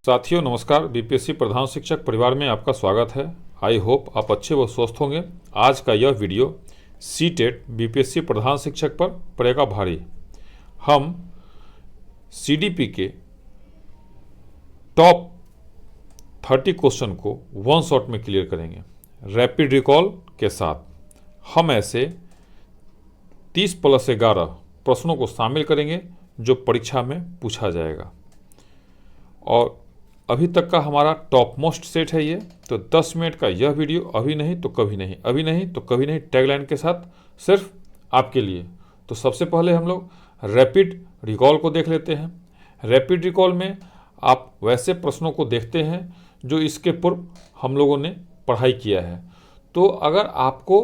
साथियों नमस्कार। बीपीएससी प्रधान शिक्षक परिवार में आपका स्वागत है। आई होप आप अच्छे व स्वस्थ होंगे। आज का यह वीडियो सीटेट बीपीएससी प्रधान शिक्षक पर पड़ेगा भारी। हम सीडीपी के टॉप 30 क्वेश्चन को वन शॉट में क्लियर करेंगे रैपिड रिकॉल के साथ। हम ऐसे 30+11 प्रश्नों को शामिल करेंगे जो परीक्षा में पूछा जाएगा और अभी तक का हमारा टॉप मोस्ट सेट है ये। तो 10 मिनट का यह वीडियो अभी नहीं तो कभी नहीं, अभी नहीं तो कभी नहीं टैगलाइन के साथ सिर्फ आपके लिए। तो सबसे पहले हम लोग रैपिड रिकॉल को देख लेते हैं। रैपिड रिकॉल में आप वैसे प्रश्नों को देखते हैं जो इसके पूर्व हम लोगों ने पढ़ाई किया है। तो अगर आपको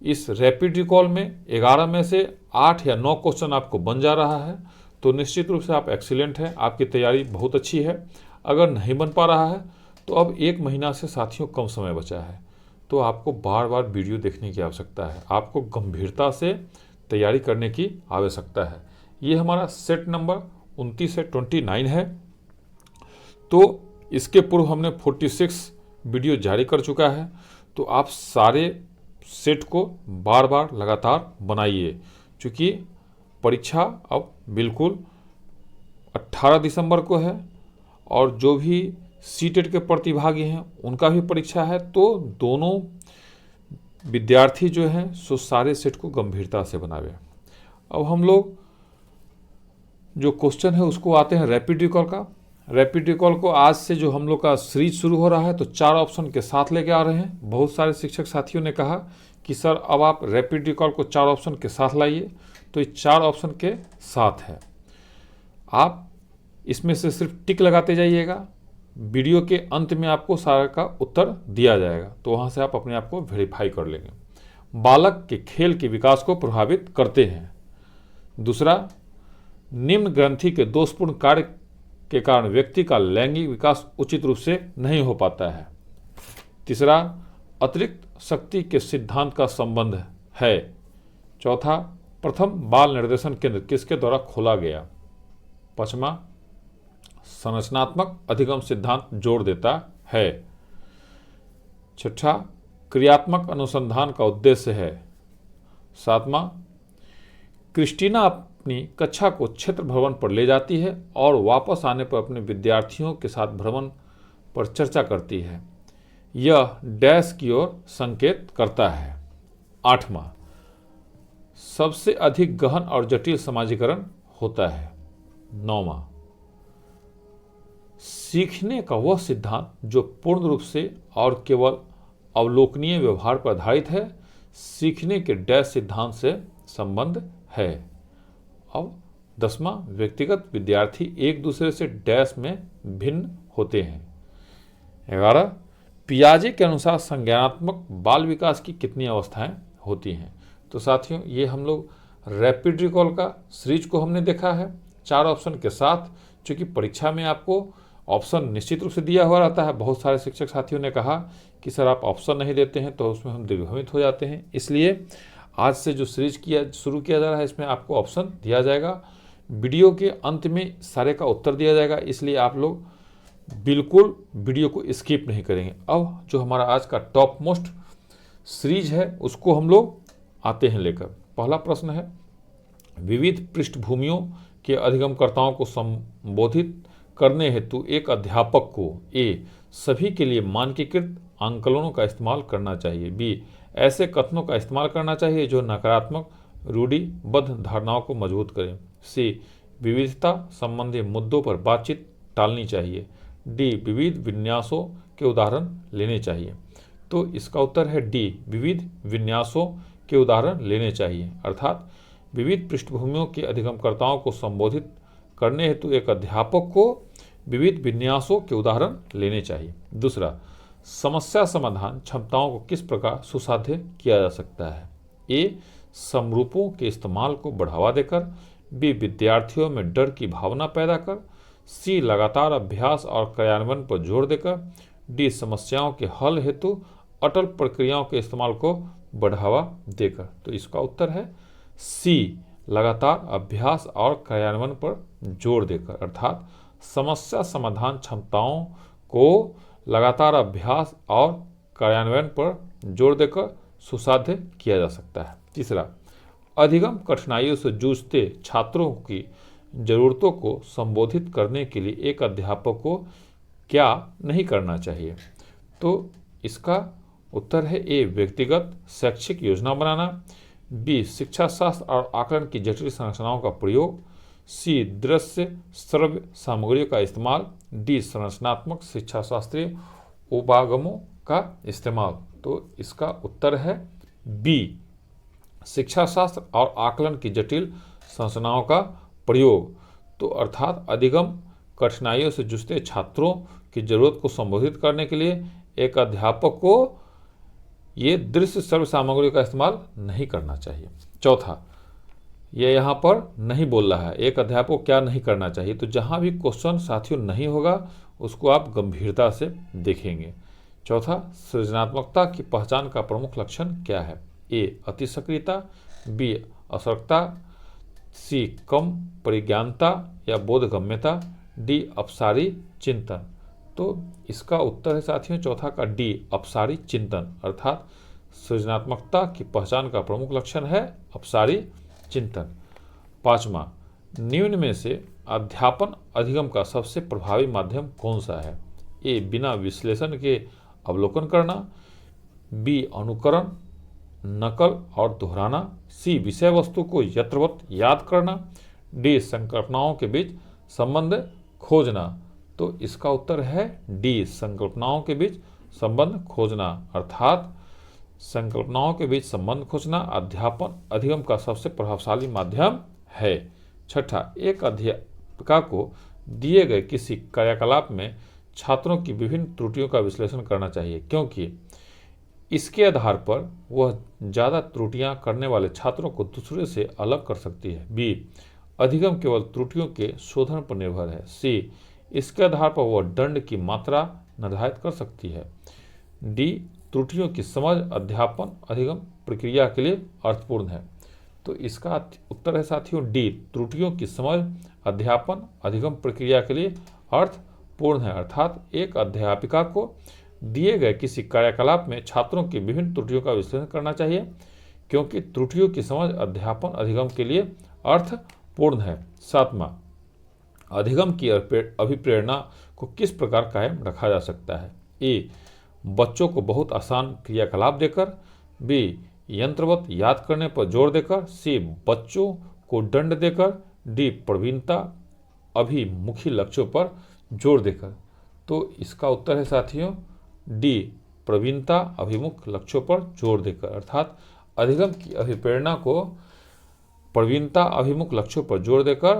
इस रैपिड रिकॉल में 11 में से 8 या 9 क्वेश्चन आपको बन जा रहा है तो निश्चित रूप से आप एक्सीलेंट हैं, आपकी तैयारी बहुत अच्छी है। अगर नहीं बन पा रहा है तो अब 1 महीना से साथियों कम समय बचा है, तो आपको बार बार वीडियो देखने की आवश्यकता है, आपको गंभीरता से तैयारी करने की आवश्यकता है। ये हमारा सेट नंबर 29 से 29 है। तो इसके पूर्व हमने 46 वीडियो जारी कर चुका है। तो आप सारे सेट को बार बार लगातार बनाइए, क्योंकि परीक्षा अब बिल्कुल 18 दिसंबर को है और जो भी सीटेट के प्रतिभागी हैं उनका भी परीक्षा है। तो दोनों विद्यार्थी जो हैं सो सारे सेट को गंभीरता से बनावे। अब हम लोग जो क्वेश्चन है उसको आते हैं रैपिड रिकॉल का। रैपिड रिकॉल को आज से जो हम लोग का सीरीज शुरू हो रहा है तो 4 ऑप्शन के साथ लेके आ रहे हैं। बहुत सारे शिक्षक साथियों ने कहा कि सर अब आप रैपिड रिकॉल को 4 ऑप्शन के साथ लाइए। तो ये 4 ऑप्शन के साथ है। आप इसमें से सिर्फ टिक लगाते जाइएगा, वीडियो के अंत में आपको सारा का उत्तर दिया जाएगा, तो वहाँ से आप अपने आप को वेरीफाई कर लेंगे। बालक के खेल के विकास को प्रभावित करते हैं। दूसरा, निम्न ग्रंथि के दोषपूर्ण कार्य के कारण व्यक्ति का लैंगिक विकास उचित रूप से नहीं हो पाता है। तीसरा, अतिरिक्त शक्ति के सिद्धांत का संबंध है। चौथा, प्रथम बाल निर्देशन केंद्र किसके द्वारा खोला गया। पांचवा, संरचनात्मक अधिगम सिद्धांत जोड़ देता है। छठा, क्रियात्मक अनुसंधान का उद्देश्य है। सातवां, क्रिस्टीना अपनी कक्षा को क्षेत्र भ्रमण पर ले जाती है और वापस आने पर अपने विद्यार्थियों के साथ भ्रमण पर चर्चा करती है। यह डैश की ओर संकेत करता है। आठवां, सबसे अधिक गहन और जटिल समाजीकरण होता है। नौवां, सीखने का वह सिद्धांत जो पूर्ण रूप से और केवल अवलोकनीय व्यवहार पर आधारित है, सीखने के डैश सिद्धांत से संबंध है। अब 10वां, व्यक्तिगत विद्यार्थी एक दूसरे से डैश में भिन्न होते हैं। 11, पियाजे के अनुसार संज्ञानात्मक बाल विकास की कितनी अवस्थाएं होती हैं। तो साथियों ये हम लोग रैपिड रिकॉल का सीरीज को हमने देखा है 4 ऑप्शन के साथ। चूँकि परीक्षा में आपको ऑप्शन निश्चित रूप से दिया हुआ रहता है। बहुत सारे शिक्षक साथियों ने कहा कि सर आप ऑप्शन नहीं देते हैं तो उसमें हम दिग्भ्रमित हो जाते हैं, इसलिए आज से जो सीरीज शुरू किया जा रहा है इसमें आपको ऑप्शन दिया जाएगा। वीडियो के अंत में सारे का उत्तर दिया जाएगा, इसलिए आप लोग बिल्कुल वीडियो को स्किप नहीं करेंगे। अब जो हमारा आज का टॉप मोस्ट सीरीज है उसको हम लोग आते हैं लेकर। पहला प्रश्न है, विविध पृष्ठभूमियों के अधिगमकर्ताओं को संबोधित करने हेतु एक अध्यापक को ए, सभी के लिए मानकीकृत आंकलनों का इस्तेमाल करना चाहिए, बी, ऐसे कथनों का इस्तेमाल करना चाहिए जो नकारात्मक रूढ़िबद्ध धारणाओं को मजबूत करें, सी, विविधता संबंधी मुद्दों पर बातचीत टालनी चाहिए, डी, विविध विन्यासों के उदाहरण लेने चाहिए। तो इसका उत्तर है डी, विविध विन्यासों के उदाहरण लेने चाहिए। अर्थात विविध पृष्ठभूमियों के अधिगमकर्ताओं को संबोधित करने हेतु एक अध्यापक को विविध विन्यासों के उदाहरण लेने चाहिए। दूसरा, समस्या समाधान क्षमताओं को किस प्रकार सुसाध्य किया जा सकता है। ए, समरूपों के इस्तेमाल को बढ़ावा देकर, बी, विद्यार्थियों में डर की भावना पैदा कर, सी, लगातार अभ्यास और क्रियान्वयन पर जोर देकर, डी, समस्याओं के हल हेतु अटल प्रक्रियाओं के इस्तेमाल को बढ़ावा देकर। तो इसका उत्तर है सी, लगातार अभ्यास और क्रियान्वयन पर जोर देकर। अर्थात समस्या समाधान क्षमताओं को लगातार अभ्यास और कार्यान्वयन पर जोर देकर सुसाध्य किया जा सकता है। तीसरा, अधिगम कठिनाइयों से जूझते छात्रों की जरूरतों को संबोधित करने के लिए एक अध्यापक को क्या नहीं करना चाहिए? तो इसका उत्तर है ए, व्यक्तिगत शैक्षिक योजना बनाना, बी, शिक्षा शास्त्र और आकलन की जटिल संरचनाओं का प्रयोग, सी, दृश्य श्रव्य सामग्रियों का इस्तेमाल, डी, संरचनात्मक शिक्षा शास्त्रीय उपागमों का इस्तेमाल। तो इसका उत्तर है बी, शिक्षा शास्त्र और आकलन की जटिल संरचनाओं का प्रयोग। तो अर्थात अधिगम कठिनाइयों से जूझते छात्रों की जरूरत को संबोधित करने के लिए एक अध्यापक को ये दृश्य श्रव्य सामग्री का इस्तेमाल नहीं करना चाहिए। चौथा, ये यहाँ पर नहीं बोल रहा है एक अध्यापक को क्या नहीं करना चाहिए। तो जहाँ भी क्वेश्चन साथियों नहीं होगा उसको आप गंभीरता से देखेंगे। चौथा, सृजनात्मकता की पहचान का प्रमुख लक्षण क्या है? ए, अतिसक्रियता, बी, असर्गता, सी, कम परिज्ञानता या बोधगम्यता, डी, अपसारी चिंतन। तो इसका उत्तर है साथियों चौथा का डी, अपसारी चिंतन। अर्थात सृजनात्मकता की पहचान का प्रमुख लक्षण है अपसारी चिंतन। पांचवा, निम्न में से अध्यापन अधिगम का सबसे प्रभावी माध्यम कौन सा है? ए, बिना विश्लेषण के अवलोकन करना, बी, अनुकरण, नकल और दोहराना, सी, विषय वस्तु को यत्रवत याद करना, डी, संकल्पनाओं के बीच संबंध खोजना। तो इसका उत्तर है डी, संकल्पनाओं के बीच संबंध खोजना। अर्थात संकल्पनाओं के बीच संबंध खोजना अध्यापन अधिगम का सबसे प्रभावशाली माध्यम है। छठा, एक अध्यापिका को दिए गए किसी कार्यकलाप में छात्रों की विभिन्न त्रुटियों का विश्लेषण करना चाहिए, क्योंकि इसके आधार पर वह ज़्यादा त्रुटियां करने वाले छात्रों को दूसरे से अलग कर सकती है। बी, अधिगम केवल त्रुटियों के शोधन पर निर्भर है। सी, इसके आधार पर वह दंड की मात्रा निर्धारित कर सकती है। डी, त्रुटियों की समझ अध्यापन अधिगम प्रक्रिया के लिए अर्थपूर्ण है। तो इसका उत्तर है साथियों डी, त्रुटियों की समझ अध्यापन अधिगम प्रक्रिया के लिए अर्थपूर्ण है। अर्थात एक अध्यापिका को दिए गए किसी कार्यकलाप में छात्रों की विभिन्न त्रुटियों का विश्लेषण करना चाहिए, क्योंकि त्रुटियों की समझ अध्यापन अधिगम के लिए अर्थपूर्ण है। सातवां, अधिगम की अभिप्रेरणा को किस प्रकार कायम रखा जा सकता है? ए, बच्चों को बहुत आसान क्रियाकलाप देकर, बी, यंत्रवत याद करने पर जोर देकर, सी, बच्चों को दंड देकर, डी, प्रवीणता अभिमुखी लक्ष्यों पर जोर देकर। तो इसका उत्तर है साथियों डी, प्रवीणता अभिमुख लक्ष्यों पर जोर देकर। अर्थात अधिगम की अभिप्रेरणा को प्रवीणता अभिमुख लक्ष्यों पर जोर देकर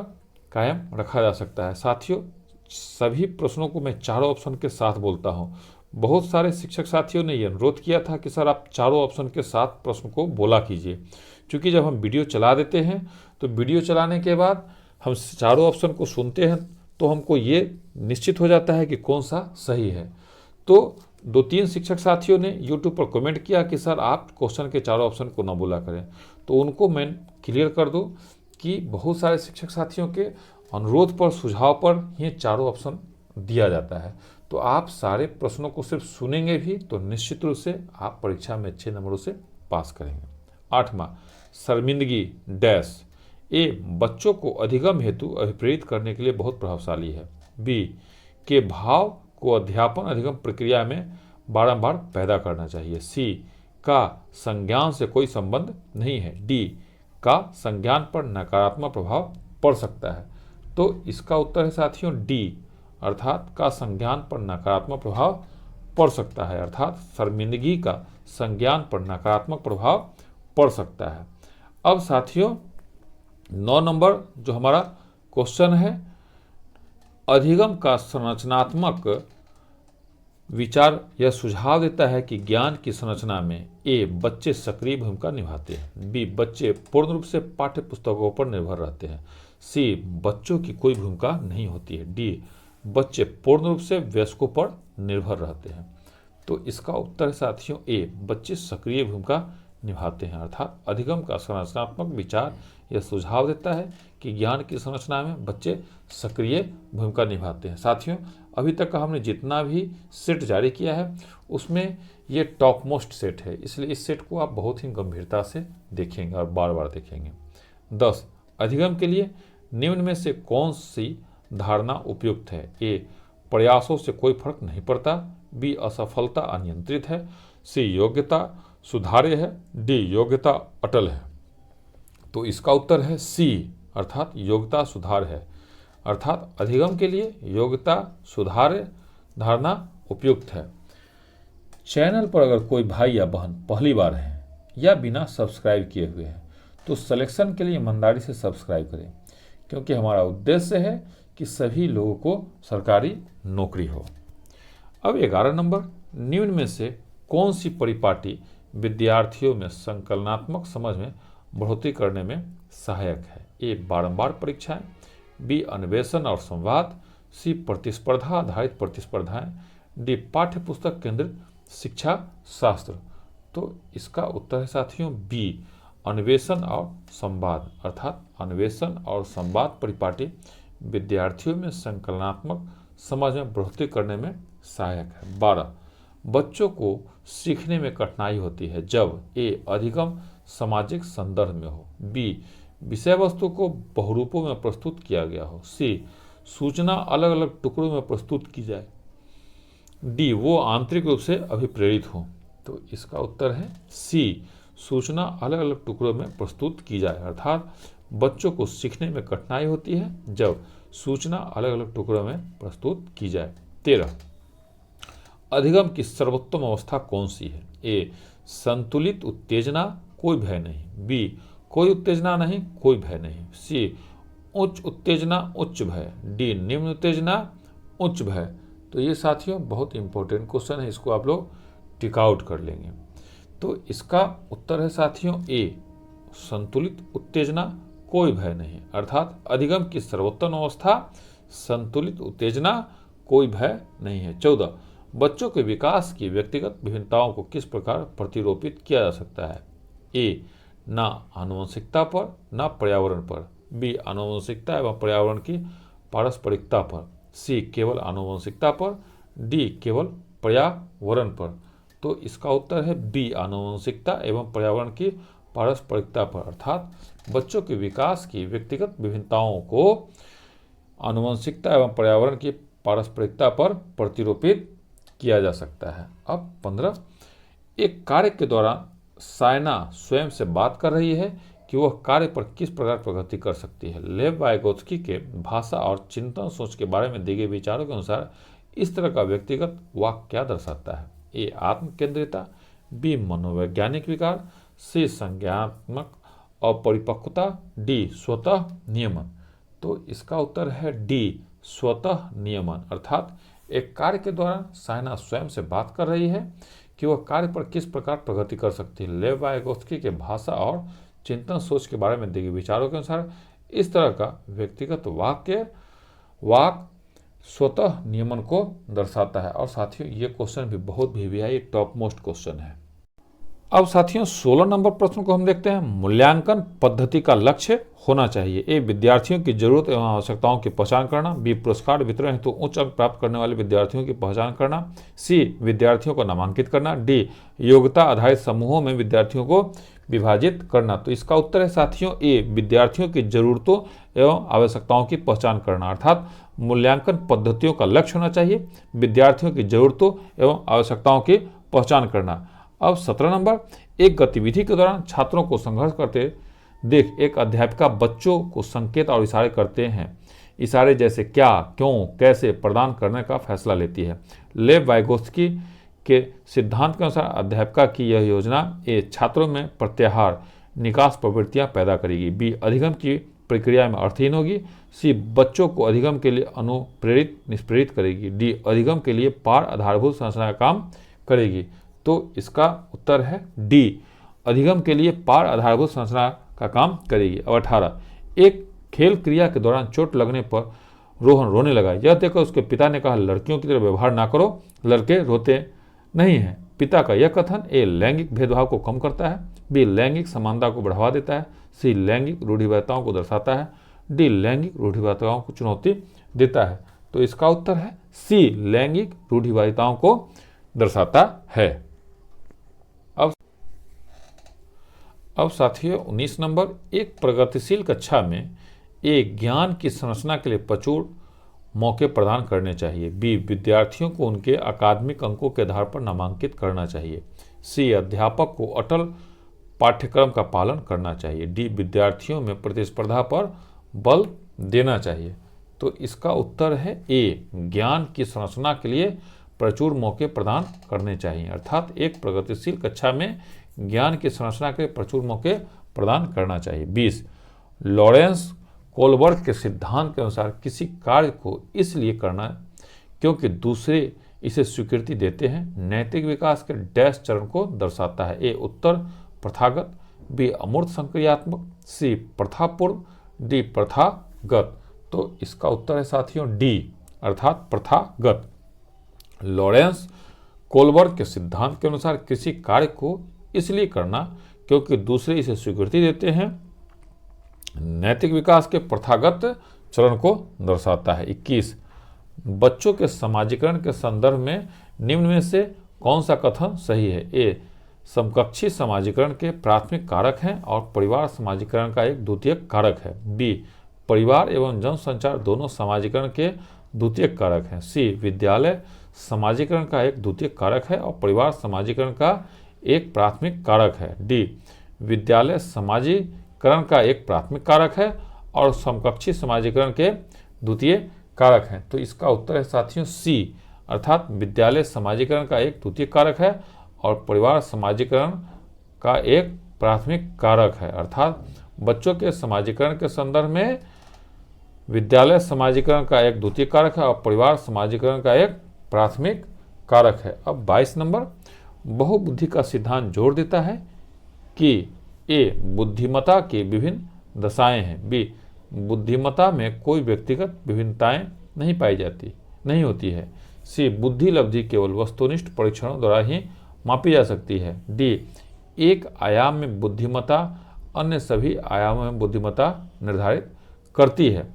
कायम रखा जा सकता है। साथियों, सभी प्रश्नों को मैं चारों ऑप्शन के साथ बोलता हूं। बहुत सारे शिक्षक साथियों ने यह अनुरोध किया था कि सर आप चारों ऑप्शन के साथ प्रश्न को बोला कीजिए, क्योंकि जब हम वीडियो चला देते हैं तो वीडियो चलाने के बाद हम चारों ऑप्शन को सुनते हैं तो हमको ये निश्चित हो जाता है कि कौन सा सही है। तो 2-3 शिक्षक साथियों ने YouTube पर कमेंट किया कि सर आप क्वेश्चन के चारों ऑप्शन को न बोला करें, तो उनको मैं क्लियर कर दूं कि बहुत सारे शिक्षक साथियों के अनुरोध पर सुझाव पर ये चारों ऑप्शन दिया जाता है। तो आप सारे प्रश्नों को सिर्फ सुनेंगे भी तो निश्चित रूप से आप परीक्षा में अच्छे नंबरों से पास करेंगे। 8वां, शर्मिंदगी डैश। ए, बच्चों को अधिगम हेतु अभिप्रेरित करने के लिए बहुत प्रभावशाली है। बी, के भाव को अध्यापन अधिगम प्रक्रिया में बारंबार पैदा करना चाहिए। सी, का संज्ञान से कोई संबंध नहीं है। डी, का संज्ञान पर नकारात्मक प्रभाव पड़ सकता है। तो इसका उत्तर है साथियों डी, अर्थात का संज्ञान पर नकारात्मक प्रभाव पड़ सकता है। अर्थात शर्मिंदगी का संज्ञान पर नकारात्मक प्रभाव पड़ सकता है। अब साथियों 9 नंबर जो हमारा क्वेश्चन है, अधिगम का संरचनात्मक विचार यह सुझाव देता है कि ज्ञान की संरचना में ए, बच्चे सक्रिय भूमिका निभाते हैं। बी, बच्चे पूर्ण रूप से पाठ्य पुस्तकों पर निर्भर रहते हैं। सी, बच्चों की कोई भूमिका नहीं होती है। डी, बच्चे पूर्ण रूप से वयस्कों पर निर्भर रहते हैं। तो इसका उत्तर है साथियों ए, बच्चे सक्रिय भूमिका निभाते हैं। अर्थात अधिगम का संरचनात्मक विचार यह सुझाव देता है कि ज्ञान की संरचना में बच्चे सक्रिय भूमिका निभाते हैं। साथियों, अभी तक का हमने जितना भी सेट जारी किया है उसमें ये टॉप मोस्ट सेट है, इसलिए इस सेट को आप बहुत ही गंभीरता से देखेंगे और बार बार देखेंगे। 10. अधिगम के लिए निम्न में से कौन सी धारणा उपयुक्त है? ए. प्रयासों से कोई फर्क नहीं पड़ता। बी. असफलता अनियंत्रित है। सी. योग्यता सुधार्य है। डी. योग्यता अटल है। तो इसका उत्तर है सी, अर्थात योग्यता सुधार है। अर्थात अधिगम के लिए योग्यता सुधार्य धारणा उपयुक्त है। चैनल पर अगर कोई भाई या बहन पहली बार है या बिना सब्सक्राइब किए हुए हैं तो सिलेक्शन के लिए ईमानदारी से सब्सक्राइब करें, क्योंकि हमारा उद्देश्य है कि सभी लोगों को सरकारी नौकरी हो। अब 11 नंबर, निम्न में से कौन सी परिपाटी विद्यार्थियों में संकलनात्मक समझ में बढ़ोतरी करने में सहायक है? ए. बारंबार परीक्षाएं। बी. अन्वेषण और संवाद। सी. प्रतिस्पर्धा आधारित प्रतिस्पर्धाएं। डी. पाठ्य पुस्तक केंद्रित शिक्षा शास्त्र। तो इसका उत्तर है साथियों बी, अन्वेषण और संवाद। अर्थात अन्वेषण और संवाद परिपाटी विद्यार्थियों में संकलनात्मक समझ में बढ़ोतरी करने में सहायक है। 12. बच्चों को सीखने में कठिनाई होती है जब ए. अधिगम सामाजिक संदर्भ में हो। बी. विषय वस्तु को बहुरूपों में प्रस्तुत किया गया हो। सी. सूचना अलग अलग टुकड़ों में प्रस्तुत की जाए। डी. वो आंतरिक रूप से अभिप्रेरित हो। तो इसका उत्तर है सी, सूचना अलग अलग टुकड़ों में प्रस्तुत की जाए। अर्थात बच्चों को सीखने में कठिनाई होती है जब सूचना अलग अलग टुकड़ों में प्रस्तुत की जाए। 13. अधिगम की सर्वोत्तम अवस्था कौन सी है? ए. संतुलित उत्तेजना, कोई भय नहीं। बी. कोई उत्तेजना नहीं, कोई भय नहीं। सी. उच्च उत्तेजना, उच्च भय। डी. निम्न उत्तेजना, उच्च भय। तो ये साथियों बहुत इंपॉर्टेंट क्वेश्चन है, इसको आप लोग टिक आउट कर लेंगे। तो इसका उत्तर है साथियों ए, संतुलित उत्तेजना, कोई भय नहीं। अर्थात अधिगम की सर्वोत्तम अवस्था संतुलित उत्तेजना, कोई भय नहीं है। 14. बच्चों के विकास की व्यक्तिगत विभिन्नताओं को किस प्रकार प्रतिरोपित किया जा सकता है? ए. ना आनुवंशिकता पर, ना पर्यावरण पर। बी. आनुवंशिकता एवं पर्यावरण की पारस्परिकता पर। सी. केवल आनुवंशिकता पर। डी. केवल पर्यावरण पर। तो इसका उत्तर है बी, आनुवंशिकता एवं पर्यावरण की पारस्परिकता पर। अर्थात बच्चों के विकास की व्यक्तिगत विभिन्नताओं को आनुवंशिकता एवं पर्यावरण की पारस्परिकता पर प्रतिरोपित किया जा सकता है। अब 15. एक कार्य के दौरान सायना स्वयं से बात कर रही है कि वह कार्य पर किस प्रकार प्रगति कर सकती है। लेव वाइगोत्स्की के भाषा और चिंतन सोच के बारे में दिए गए विचारों के अनुसार इस तरह का व्यक्तिगत वाक्य क्या दर्शाता है? ए. आत्म केंद्रिता। बी. मनोवैज्ञानिक विकार। सी. संज्ञानात्मक अपरिपक्वता। डी. स्वतः नियमन। तो इसका उत्तर है डी, स्वतः नियमन। अर्थात एक कार्य के दौरान सायना स्वयं से बात कर रही है कि वह कार्य पर किस प्रकार प्रगति कर सकती है। लेव वाइगोत्स्की के भाषा और चिंतन सोच के बारे में दिए गए विचारों के अनुसार इस तरह का व्यक्तिगत वाक्य स्वतः नियमन को दर्शाता है। और साथियों ये क्वेश्चन भी बहुत वीवीआई टॉप मोस्ट क्वेश्चन है। अब साथियों 16 नंबर प्रश्न को हम देखते हैं। मूल्यांकन पद्धति का लक्ष्य होना चाहिए। ए. विद्यार्थियों की जरूरत एवं आवश्यकताओं की पहचान करना। बी. पुरस्कार वितरण हेतु उच्च अंक प्राप्त करने वाले विद्यार्थियों की पहचान करना। सी. विद्यार्थियों को नामांकित करना। डी. योग्यता आधारित समूहों में विद्यार्थियों को विभाजित करना। तो इसका उत्तर है साथियों ए, विद्यार्थियों की जरूरतों एवं आवश्यकताओं की पहचान करना। अर्थात मूल्यांकन पद्धतियों का लक्ष्य होना चाहिए विद्यार्थियों की जरूरतों एवं आवश्यकताओं की पहचान करना। अब 17 नंबर, एक गतिविधि के दौरान छात्रों को संघर्ष करते देख एक अध्यापिका बच्चों को संकेत और इशारे करते हैं। इशारे जैसे क्या, क्यों, कैसे प्रदान करने का फैसला लेती है। लेव वाइगोत्स्की के सिद्धांत के अनुसार अध्यापिका की यह योजना ए. छात्रों में प्रत्याहार निकास प्रवृत्तियां पैदा करेगी। बी. अधिगम की प्रक्रिया में अर्थहीन होगी। सी. बच्चों को अधिगम के लिए अनुप्रेरित निष्प्रेरित करेगी। डी. अधिगम के लिए पार आधारभूत संरचना का काम करेगी। तो इसका उत्तर है डी, अधिगम के लिए पार आधारभूत संरचना का काम करेगी। अब 18, एक खेल क्रिया के दौरान चोट लगने पर रोहन रोने लगा। यह देखकर उसके पिता ने कहा, लड़कियों की तरह व्यवहार ना करो, लड़के रोते नहीं हैं। पिता का यह कथन ए. लैंगिक भेदभाव को कम करता है। बी लैंगिक समानता को बढ़ावा देता है, सी लैंगिक रूढ़िवादिताओं को दर्शाता है, डी लैंगिक रूढ़िवादिताओं को चुनौती देता है। तो इसका उत्तर है सी लैंगिक रूढ़िवादिताओं को दर्शाता है। अब साथियों 19 नंबर, एक प्रगतिशील कक्षा में एक ज्ञान की संरचना के लिए प्रचुर मौके प्रदान करने चाहिए। बी विद्यार्थियों को उनके अकादमिक अंकों के आधार पर नामांकित करना चाहिए। सी अध्यापक को अटल पाठ्यक्रम का पालन करना चाहिए। डी विद्यार्थियों में प्रतिस्पर्धा पर बल देना चाहिए। तो इसका उत्तर है ए ज्ञान की संरचना के लिए प्रचुर मौके प्रदान करने चाहिए, अर्थात एक प्रगतिशील कक्षा में ज्ञान की संरचना के लिए प्रचुर मौके प्रदान करना चाहिए। 20 लॉरेंस कोलबर्ग के सिद्धांत के अनुसार किसी कार्य को इसलिए करना क्योंकि दूसरे इसे स्वीकृति देते हैं, नैतिक विकास के डैश चरण को दर्शाता है। ए उत्तर प्रथागत, बी अमूर्त संक्रियात्मक, सी प्रथापूर्व, डी प्रथागत। तो इसका उत्तर है साथियों डी अर्थात प्रथागत। लॉरेंस कोलबर्ग के सिद्धांत के अनुसार किसी कार्य को इसलिए करना क्योंकि दूसरे इसे स्वीकृति देते हैं, नैतिक विकास के प्रथागत चरण को दर्शाता है। 21 बच्चों के समाजीकरण के संदर्भ में निम्न में से कौन सा कथन सही है? ए समकक्षी समाजीकरण के प्राथमिक कारक हैं और परिवार समाजीकरण का एक द्वितीयक कारक है। बी परिवार एवं जनसंचार दोनों समाजीकरण के द्वितीयक कारक हैं। सी विद्यालय समाजीकरण का एक द्वितीयक कारक है और परिवार समाजीकरण का एक प्राथमिक कारक है। डी विद्यालय समाजीकरण का एक प्राथमिक कारक है और समकक्षी समाजीकरण के द्वितीय कारक हैं। तो इसका उत्तर है साथियों सी अर्थात विद्यालय समाजीकरण का एक द्वितीय कारक है और परिवार समाजीकरण का एक प्राथमिक कारक है, अर्थात बच्चों के समाजीकरण के संदर्भ में विद्यालय समाजीकरण का एक द्वितीय कारक है और परिवार समाजीकरण का एक प्राथमिक कारक है। अब 22 नंबर, बहुबुद्धि का सिद्धांत जोर देता है कि ए बुद्धिमत्ता की विभिन्न दशाएं हैं, बी बुद्धिमत्ता में कोई व्यक्तिगत विभिन्नताएं नहीं होती है, सी बुद्धि लब्धि केवल वस्तुनिष्ठ परीक्षणों द्वारा ही मापी जा सकती है, डी एक आयाम में बुद्धिमत्ता अन्य सभी आयामों में बुद्धिमत्ता निर्धारित करती है।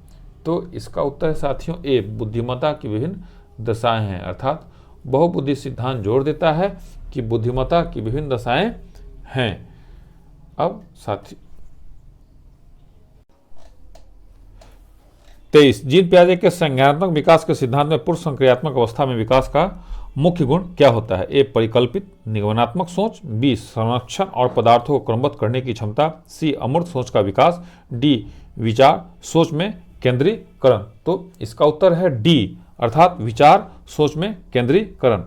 तो इसका उत्तर है साथियों ए बुद्धिमत्ता की विभिन्न दशाएं हैं, अर्थात बहुबुद्धि सिद्धांत जोर देता है कि बुद्धिमत्ता की विभिन्न दशाएं हैं। अब साथी 23 जीन पियाजे के संज्ञानात्मक विकास के सिद्धांत में पूर्व संक्रियात्मक अवस्था में विकास का मुख्य गुण क्या होता है? ए परिकल्पित निगमनात्मक सोच, बी संरक्षण और पदार्थों को क्रमबद्ध करने की क्षमता, सी अमूर्त सोच का विकास, डी विचार सोच में केंद्रीकरण। तो इसका उत्तर है डी अर्थात विचार सोच में केंद्रीकरण।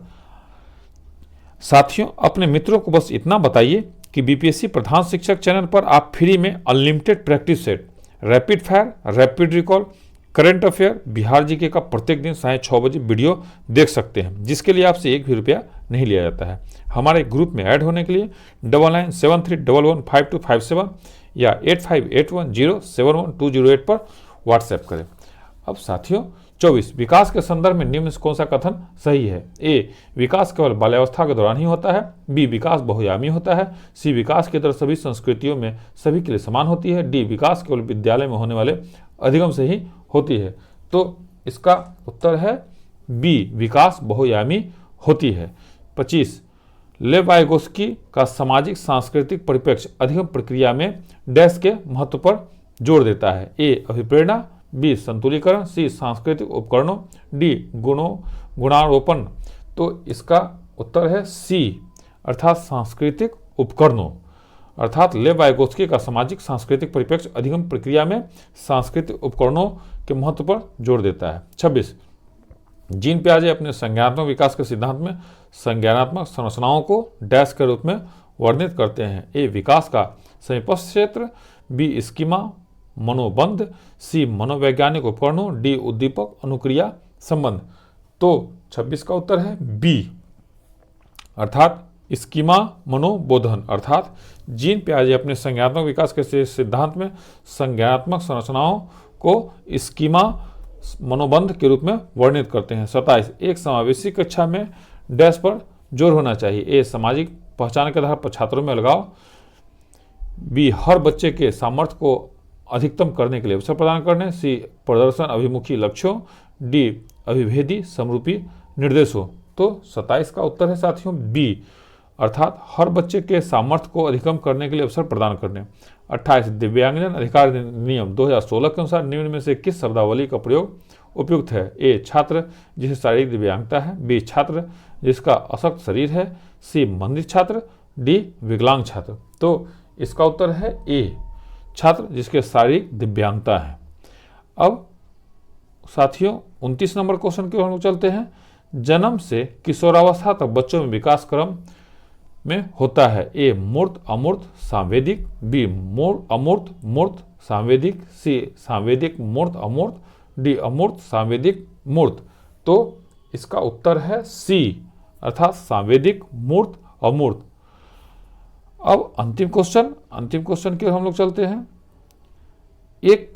साथियों अपने मित्रों को बस इतना बताइए कि बीपीएससी प्रधान शिक्षक चैनल पर आप फ्री में unlimited practice set, rapid fire, rapid recall, current affair, Bihar GK का प्रत्येक दिन 6:30 बजे वीडियो देख सकते हैं, जिसके लिए आपसे एक भी रुपया नहीं लिया जाता है। हमारे ग्रुप में ऐड होने के लिए 9973115257 या 8581071208 पर व्हाट्सएप करें। अब साथियों 24 विकास के संदर्भ में निम्न से कौन सा कथन सही है? ए विकास केवल बाल्यावस्था के दौरान ही होता है, बी विकास बहुआयामी होता है, सी विकास की दर सभी संस्कृतियों में सभी के लिए समान होती है, डी विकास केवल विद्यालय में होने वाले अधिगम से ही होती है। तो इसका उत्तर है बी विकास बहुआयामी होती है। 25 लेव वाइगोस्की का सामाजिक सांस्कृतिक परिप्रेक्ष्य अधिगम प्रक्रिया में डैश के महत्व पर जोर देता है। ए अभिप्रेरणा, बी संतुलीकरण, सी सांस्कृतिक उपकरणों, डी गुणारोपण। तो इसका उत्तर है सी अर्थात सांस्कृतिक उपकरणों, अर्थात लेव वाइगोस्की का सामाजिक सांस्कृतिक परिप्रेक्ष्य अधिगम प्रक्रिया में सांस्कृतिक उपकरणों के महत्व पर जोर देता है। 26 जीन पियाजे अपने संज्ञानात्मक विकास के सिद्धांत में संज्ञानात्मक संरचनाओं को डैश के रूप में वर्णित करते हैं। ए विकास का समीपस्थ क्षेत्र, बी स्कीमा मनोबंध, सी मनोवैज्ञानिक उपकरणों, डी उद्दीपक अनुक्रिया संबंध। तो 26 का उत्तर है बी अर्थात स्कीमा मनोबोधन, अर्थात जीन पियाजे अपने संज्ञानात्मक विकास के सिद्धांत में संज्ञानात्मक संरचनाओं को स्कीमा मनोबंध के रूप में वर्णित करते हैं। 27 एक समावेशी कक्षा में डैश पर जोर होना चाहिए। ए सामाजिक पहचान के आधार पर छात्रों में अलगाव, बी हर बच्चे के सामर्थ्य को अधिकतम करने के लिए अवसर प्रदान करने, सी प्रदर्शन अभिमुखी लक्ष्यों, डी अभिभेदी समरूपी निर्देशों। तो 27 का उत्तर है साथियों बी, अर्थात हर बच्चे के सामर्थ्य को अधिकतम करने के लिए अवसर प्रदान करने। 28 दिव्यांगजन अधिकार नियम 2016 के अनुसार निम्न में से किस शब्दावली का प्रयोग उपयुक्त है? ए छात्र जिसे शारीरिक दिव्यांगता है, बी छात्र जिसका अशक्त शरीर है, सी मंदिर छात्र, डी विकलांग छात्र। तो इसका उत्तर है ए छात्र जिसके शारीरिक दिव्यांगता है। अब साथियों 29 नंबर क्वेश्चन की ओर हम लोग चलते हैं। जन्म से किशोरावस्था तक बच्चों में विकास क्रम में होता है ए मूर्त अमूर्त सांवेदिक, बी अमूर्त मूर्त सांवेदिक, सी सांवेदिक मूर्त अमूर्त, डी अमूर्त सांवेदिक मूर्त। तो इसका उत्तर है सी, अर्थात सांवेदिक मूर्त अमूर्त। अब अंतिम क्वेश्चन की ओर हम लोग चलते हैं। एक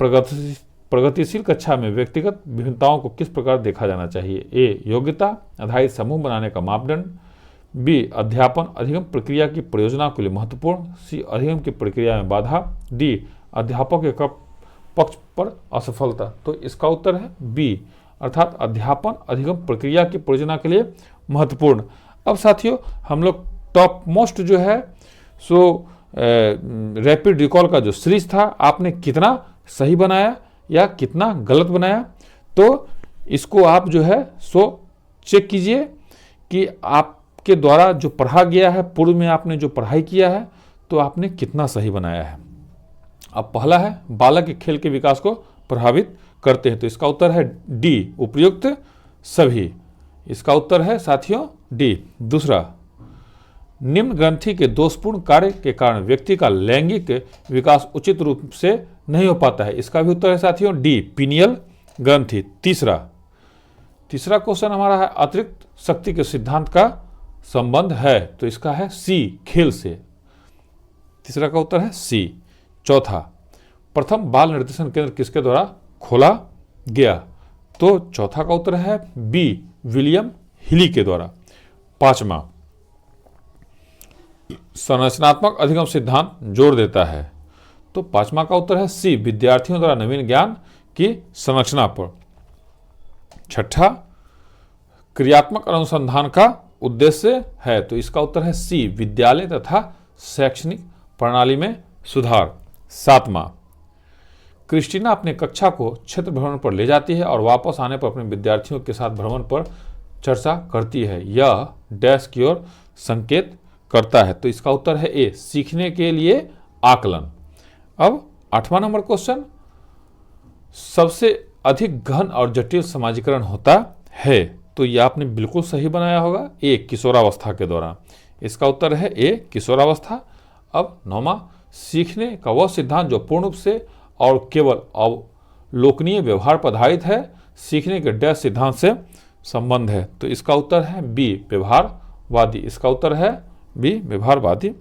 प्रगतिशील कक्षा में व्यक्तिगत विभिन्नताओं को किस प्रकार देखा जाना चाहिए? ए योग्यता आधारित समूह बनाने का मापदंड, बी अध्यापन अधिगम प्रक्रिया की प्रयोजना के लिए महत्वपूर्ण, सी अधिगम की प्रक्रिया में बाधा, डी अध्यापक के पक्ष पर असफलता। तो इसका उत्तर है बी, अर्थात अध्यापन अधिगम प्रक्रिया की प्रयोजना के लिए महत्वपूर्ण। अब साथियों हम लोग टॉप मोस्ट जो है सो रैपिड रिकॉल का जो सीरीज था, आपने कितना सही बनाया या कितना गलत बनाया, तो इसको आप जो है सो चेक कीजिए कि आपके द्वारा जो पढ़ा गया है, पूर्व में आपने जो पढ़ाई किया है, तो आपने कितना सही बनाया है। अब पहला है बालक के खेल के विकास को प्रभावित करते हैं, तो इसका उत्तर है डी उपयुक्त सभी। इसका उत्तर है साथियों डी। दूसरा, निम्न ग्रंथि के दोषपूर्ण कार्य के कारण व्यक्ति का लैंगिक विकास उचित रूप से नहीं हो पाता है, इसका भी उत्तर है साथियों डी पीनियल ग्रंथि। तीसरा क्वेश्चन हमारा है अतिरिक्त शक्ति के सिद्धांत का संबंध है, तो इसका है सी खेल से। तीसरा का उत्तर है सी। चौथा, प्रथम बाल निर्देशन केंद्र किसके द्वारा खोला गया? तो चौथा का उत्तर है बी विलियम हिली के द्वारा। पांचवा, संरचनात्मक अधिगम सिद्धांत जोर देता है, तो पांचवा का उत्तर है सी विद्यार्थियों द्वारा नवीन ज्ञान की संरचना पर। छठा, क्रियात्मक अनुसंधान का उद्देश्य है, तो इसका उत्तर है सी विद्यालय तथा शैक्षणिक प्रणाली में सुधार। सातवां, क्रिस्टीना अपने कक्षा को क्षेत्र भ्रमण पर ले जाती है और वापस आने पर अपने विद्यार्थियों के साथ भ्रमण पर चर्चा करती है, यह डैश की ओर संकेत करता है, तो इसका उत्तर है ए सीखने के लिए आकलन। अब 8वां नंबर क्वेश्चन, सबसे अधिक गहन और जटिल समाजीकरण होता है, तो यह आपने बिल्कुल सही बनाया होगा ए किशोरावस्था के दौरान, इसका उत्तर है ए किशोरावस्था। अब 9वां, सीखने का वह सिद्धांत जो पूर्ण रूप से और केवल अवलोकनीय व्यवहार पर आधारित है, सीखने के डैश सिद्धांत से संबंध है, तो इसका उत्तर है बी व्यवहारवादी। इसका उत्तर है बी व्यवहारवादी।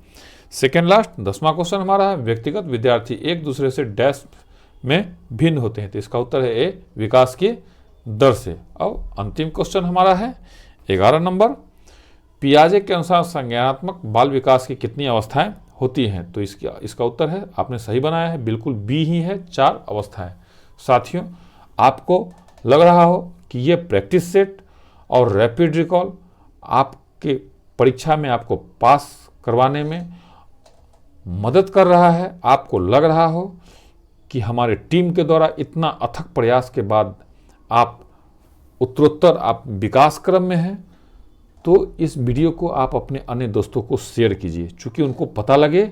सेकेंड लास्ट 10वां क्वेश्चन हमारा है व्यक्तिगत विद्यार्थी एक दूसरे से डैश में भिन्न होते हैं, तो इसका उत्तर है ए विकास की दर से। अब अंतिम क्वेश्चन हमारा है 11 नंबर, पियाजे के अनुसार संज्ञानात्मक बाल विकास की कितनी अवस्थाएं होती हैं? तो इसका उत्तर है आपने सही बनाया है, बिल्कुल बी ही है, 4 अवस्थाएं। साथियों आपको लग रहा हो कि ये प्रैक्टिस सेट और रैपिड रिकॉल आपके परीक्षा में आपको पास करवाने में मदद कर रहा है, आपको लग रहा हो कि हमारे टीम के द्वारा इतना अथक प्रयास के बाद आप उत्तरोत्तर आप विकास क्रम में हैं, तो इस वीडियो को आप अपने अन्य दोस्तों को शेयर कीजिए, चूँकि उनको पता लगे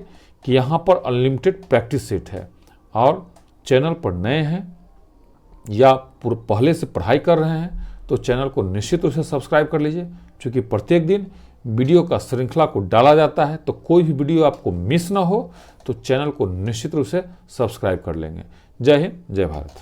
कि यहाँ पर अनलिमिटेड प्रैक्टिस सेट है। और चैनल पर नए हैं या पहले से पढ़ाई कर रहे हैं तो चैनल को निश्चित रूप से सब्सक्राइब कर लीजिए, क्योंकि प्रत्येक दिन वीडियो का श्रृंखला को डाला जाता है, तो कोई भी वीडियो आपको मिस ना हो तो चैनल को निश्चित रूप से सब्सक्राइब कर लेंगे। जय हिंद, जय भारत।